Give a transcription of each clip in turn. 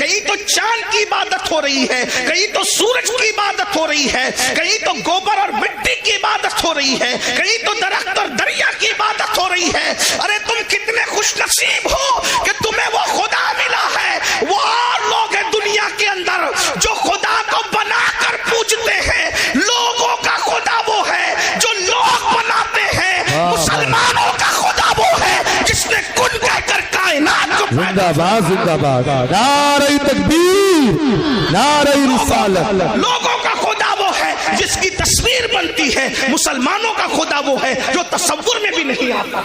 کہیں تو چاند کی عبادت ہو رہی ہے، کہیں تو سورج کی عبادت ہو رہی ہے، کہیں تو گوبر اور مٹی کی عبادت ہو رہی ہے، کہیں تو درخت اور دریا کی عبادت ہو رہی ہے۔ ارے تم کتنے خوش نصیب ہو کہ تمہیں وہ خدا ملا ہے۔ وہ اور لوگ ہیں دنیا کے اندر جو خدا کو بنا کر پوجتے ہیں۔ لوگوں کا خدا وہ ہے جو لوگ بناتے ہیں، مسلمانوں کا خدا وہ ہے جس نے کن کہہ کر کائنات کو زندہ باد، زندہ باد، نعرہ تکبیر، نعرہ رسالت۔ لوگوں کا خدا وہ ہے جس کی تصویر بنتی ہے، مسلمانوں کا خدا وہ ہے جو تصور میں بھی نہیں آتا۔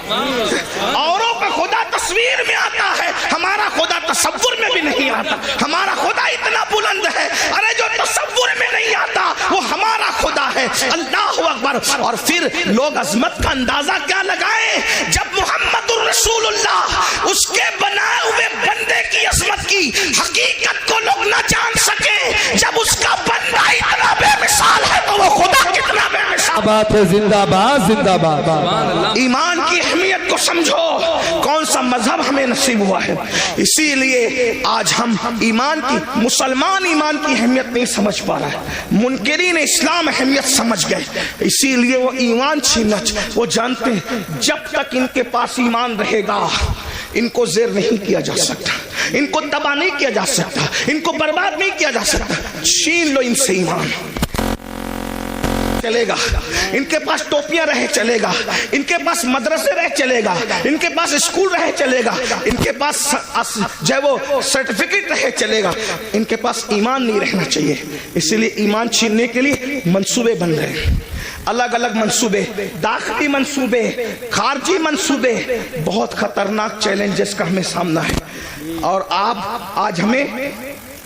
اوروں کا خدا تصویر میں آتا ہے، ہمارا خدا تصور میں بھی نہیں آتا۔ ہمارا خدا اتنا بلند ہے، ارے جو تصور میں نہیں آتا وہ ہمارا خدا ہے۔ اللہ اکبر۔ اور پھر لوگ عظمت کا اندازہ کیا لگائیں جب محمد الرسول اللہ اس کے بنائے ہوئے بندے کی عظمت کی حقیقت کو لوگ نہ جان سکے۔ جب اس کا بندہ اتنا بے مثال ہے تو وہ خدا کتنا بے مثال بات ہے۔ زندہ باد، زندہ باد۔ ایمان کی اہمیت کو سمجھو، کون سا مذہب ہمیں نصیب ہوا ہے۔ اسی لیے آج ہم ایمان کی، مسلمان ایمان کی اہمیت نہیں سمجھ پا رہا ہے، منکرین اسلام اہمیت سمجھ گئے، اسی لیے وہ ایمان چھیننا، وہ جانتے ہیں جب تک ان کے پاس ایمان رہے گا ان کو زیر نہیں کیا جا سکتا، ان کو تباہ نہیں کیا جا سکتا، ان کو برباد نہیں کیا جا سکتا۔ چھین لو ان سے ایمان، چلے گا۔ ان کے پاس ٹوپیاں رہے چلے گا، ان کے پاس مدرسے رہے چلے گا، ان کے پاس اسکول رہے چلے گا، ان کے پاس جو ہے وہ سرٹیفکیٹ رہے چلے گا، ان کے پاس ایمان نہیں رہنا چاہیے۔ اسی لیے ایمان چھیننے کے لیے منصوبے بن رہے ہیں، الگ الگ منصوبے، داخلی منصوبے، خارجی منصوبے۔ بہت خطرناک چیلنجز کا ہمیں سامنا ہے، اور آپ آج ہمیں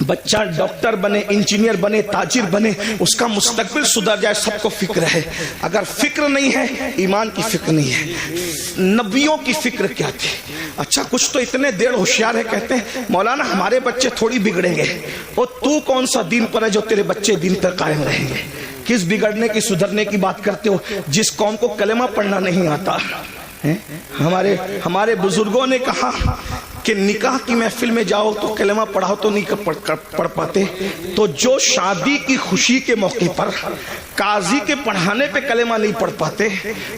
بچہ ڈاکٹر بنے، انجینئر بنے، تاجر بنے، اس کا مستقبل سدھر جائے، سب کو فکر ہے۔ اگر فکر نہیں ہے، ایمان کی فکر نہیں ہے۔ نبیوں کی فکر کیا تھی؟ اچھا کچھ تو اتنے دیر ہوشیار ہے، کہتے ہیں مولانا ہمارے بچے تھوڑی بگڑیں گے۔ اور تو کون سا دین پر ہے جو تیرے بچے دین پر قائم رہیں گے؟ کس بگڑنے کی، سدھرنے کی بات کرتے ہو جس قوم کو کلمہ پڑھنا نہیں آتا؟ ہمارے بزرگوں نے کہا کہ نکاح کی محفل میں جاؤ تو کلمہ پڑھاؤ تو نہیں پڑھ پاتے، تو جو شادی کی خوشی کے موقع پر قاضی کے پڑھانے پہ کلمہ نہیں پڑھ پاتے،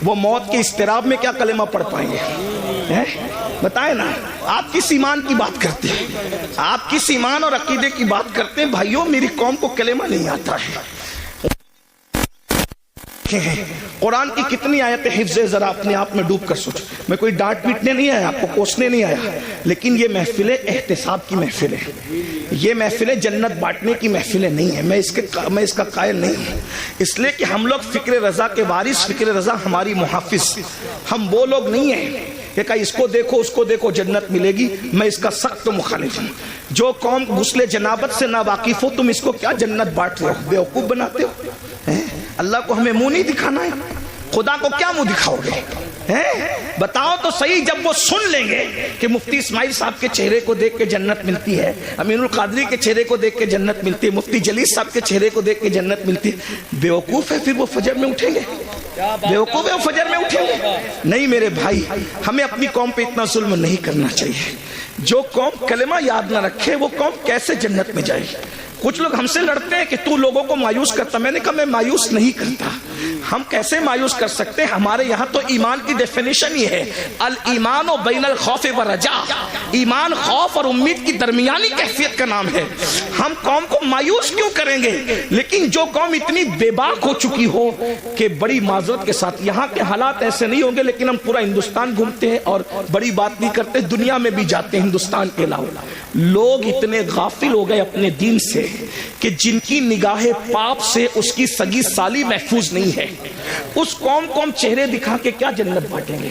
وہ موت کے اضطراب میں کیا کلمہ پڑھ پائیں گے؟ بتائیں نا، آپ کس ایمان کی بات کرتے ہیں؟ آپ کس ایمان اور عقیدے کی بات کرتے ہیں؟ بھائیوں میری قوم کو کلمہ نہیں آتا ہے۔ قرآن کی کتنی آیتیں حفظ ہے، ذرا اپنے آپ میں ڈوب کر سوچ۔ میں کوئی ڈانٹ پیٹنے نہیں آیا، آپ کو کوسنے نہیں آیا، لیکن یہ محفلیں احتساب کی محفل ہے، یہ محفلیں جنت بانٹنے کی محفلیں نہیں ہے۔ میں اس کا قائل نہیں ہوں، اس لیے کہ ہم لوگ فکر رضا کے وارث، فکر رضا ہماری محافظ، ہم وہ لوگ نہیں ہیں کہ کہا اس کو دیکھو اس کو دیکھو جنت ملے گی۔ میں اس کا سخت مخالف ہوں۔ جو قوم غسل جنابت سے ناواقف ہو، تم اس کو کیا جنت بانٹ رہے ہو، بیوقوف بناتے ہو۔ اللہ کو ہمیں منہ نہیں دکھانا ہے، خدا کو کیا منہ دکھاؤ گے؟ بتاؤ تو صحیح، جب وہ سن لیں گے کہ مفتی اسماعیل صاحب کے چہرے کو دیکھ کے جنت ملتی ہے، امین القادری کے چہرے کو دیکھ کے جنت ملتی ہے، مفتی جلیل صاحب کے چہرے کو دیکھ کے جنت ملتی ہے، بیوقوف ہے پھر وہ فجر میں اٹھیں گے؟ بیوقوف ہے وہ فجر میں اٹھیں گے؟ نہیں میرے بھائی، ہمیں اپنی قوم پہ اتنا ظلم نہیں کرنا چاہیے۔ جو قوم کلمہ یاد نہ رکھے وہ قوم کیسے جنت میں جائے؟ کچھ لوگ ہم سے لڑتے ہیں کہ تو لوگوں کو مایوس کرتا، میں نے کہا میں مایوس نہیں کرتا۔ ہم کیسے مایوس کر سکتے ہیں؟ ہمارے یہاں تو ایمان کی ڈیفینیشن یہ ہے، الایمان بین الخوف والرجاء، ایمان خوف اور امید کی درمیانی کیفیت کا نام ہے۔ ہم قوم کو مایوس کیوں کریں گے؟ لیکن جو قوم اتنی بے باک ہو چکی ہو کہ بڑی معذرت کے ساتھ، یہاں کے حالات ایسے نہیں ہوں گے لیکن ہم پورا ہندوستان گھومتے ہیں اور بڑی بات نہیں کرتے، دنیا میں بھی جاتے ہیں ہندوستان کے علاوہ۔ لوگ اتنے غافل ہو گئے اپنے دین سے کہ جن کی نگاہ پاپ سے اس کی سگی سالی محفوظ نہیں ہے، اس قوم کو ہم چہرے دکھا کے کیا جنت بانٹیں گے؟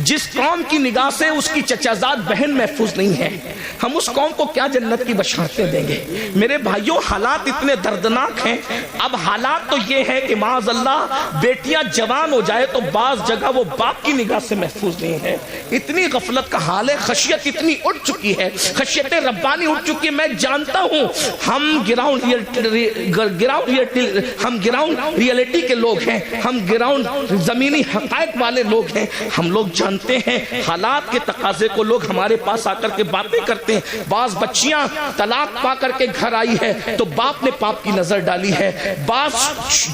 جس قوم کی نگاہ سے اس کی چچازاد بہن محفوظ نہیں ہے، ہم اس قوم کو کیا جنت کی بشارتیں دیں گے؟ میرے بھائیوں حالات اتنے دردناک ہیں۔ اب حالات تو یہ ہے کہ معاذ اللہ بیٹیاں جوان ہو جائے تو بعض جگہ وہ باپ کی نگاہ سے محفوظ نہیں ہے۔ اتنی غفلت کا حال ہے، خشیت اتنی اٹھ چکی ہے، خشیت ربانی اٹھ چکی ہے۔ میں جانتا ہوں ہم گراؤنڈ ریئلٹی کے لوگ ہیں، ہم گراؤنڈ زمینی حقائق والے لوگ ہیں، ہم لوگ جانتے ہیں حالات کے تقاضے کو لوگ ہمارے پاس آ کر کے باتیں کرتے ہیں. بعض بچیاں طلاق پا کر کے گھر آئی ہے تو باپ نے باپ کی نظر ڈالی ہے, بعض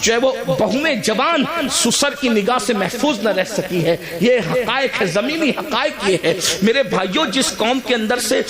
جو ہے وہ بہویں جوان سسر کی نگاہ سے محفوظ نہ رہ سکی ہے. یہ حقائق ہے, زمینی حقائق یہ ہے میرے بھائیوں. جس قوم کے اندر سے